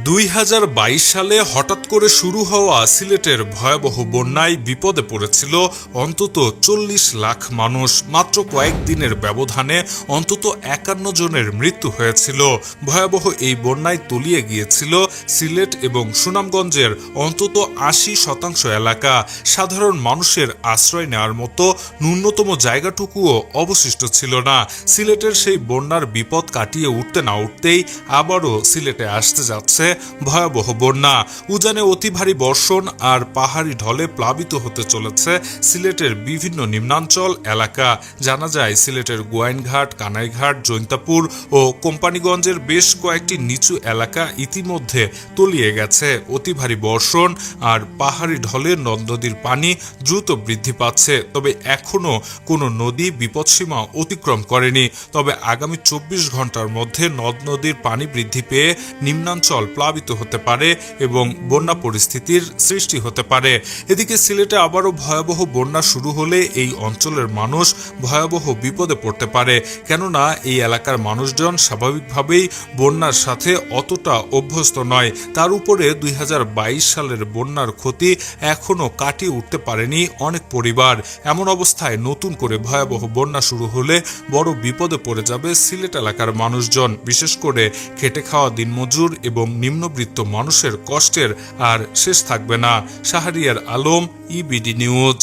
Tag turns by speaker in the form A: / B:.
A: 2022 সালে হঠাৎ করে শুরু হওয়া সিলেটের ভয়াবহ বন্যায় বিপদে পড়েছিল অন্তত 40 লাখ মানুষ। মাত্র কয়েকদিনের ব্যবধানে অন্তত 51 জনের মৃত্যু হয়েছিল। ভয়াবহ এই বন্যায় তলিয়ে গিয়েছিল সিলেট এবং সুনামগঞ্জের অন্তত 80% এলাকা। সাধারণ মানুষের আশ্রয় নেওয়ার মতো ন্যূনতম জায়গাটুকুও অবশিষ্ট ছিল না। সিলেটের সেই বন্যার বিপদ কাটিয়ে উঠতে না উঠতেই আবারও সিলেটে আসতে যাচ্ছে ভয়াবহ বন্যা। উজানে অতি ভারী বর্ষণ আর পাহাড়ি ঢলে প্লাবিত হতে চলেছে সিলেটের বিভিন্ন নিম্নাঞ্চল এলাকা। জানা যায় সিলেটের গোয়াইনঘাট, কানাইঘাট, জৈন্তাপুর ও কোম্পানিগঞ্জের বেশ কয়েকটি নিচু এলাকা ইতিমধ্যে তলিয়ে গেছে। অতি ভারী বর্ষণ আর পাহাড়ি ঢলে নদ নদীর পানি দ্রুত বৃদ্ধি পাচ্ছে। তবে এখনো কোনো নদী বিপদসীমা অতিক্রম করেনি। তবে আগামী 24 ঘন্টার মধ্যে নদ নদীর পানি বৃদ্ধি পেয়ে নিম্নাঞ্চল প্লাবিত হতে পারে এবং বন্যা পরিস্থিতির সৃষ্টি হতে পারে। এদিকে সিলেটে আবারও ভয়াবহ বন্যা শুরু হলে এই অঞ্চলের মানুষ ভয়াবহ বিপদে পড়তে পারে। কেননা এই এলাকার মানুষজন স্বাভাবিকভাবেই বন্যার সাথে অতটা অভ্যস্ত নয়। তার উপরে 2022 সালের বন্যার ক্ষতি এখনো কাটিয়ে উঠতে পারেনি অনেক পরিবার। এমন অবস্থায় নতুন করে ভয়াবহ বন্যা শুরু হলে বড় বিপদে পড়ে যাবে সিলেট এলাকার মানুষজন। বিশেষ করে খেটে খাওয়া দিনমজুর এবং নিম্নবিত্ত মানুষের কষ্টের আর শেষ থাকবে না। Shahriar Alam, EBD news.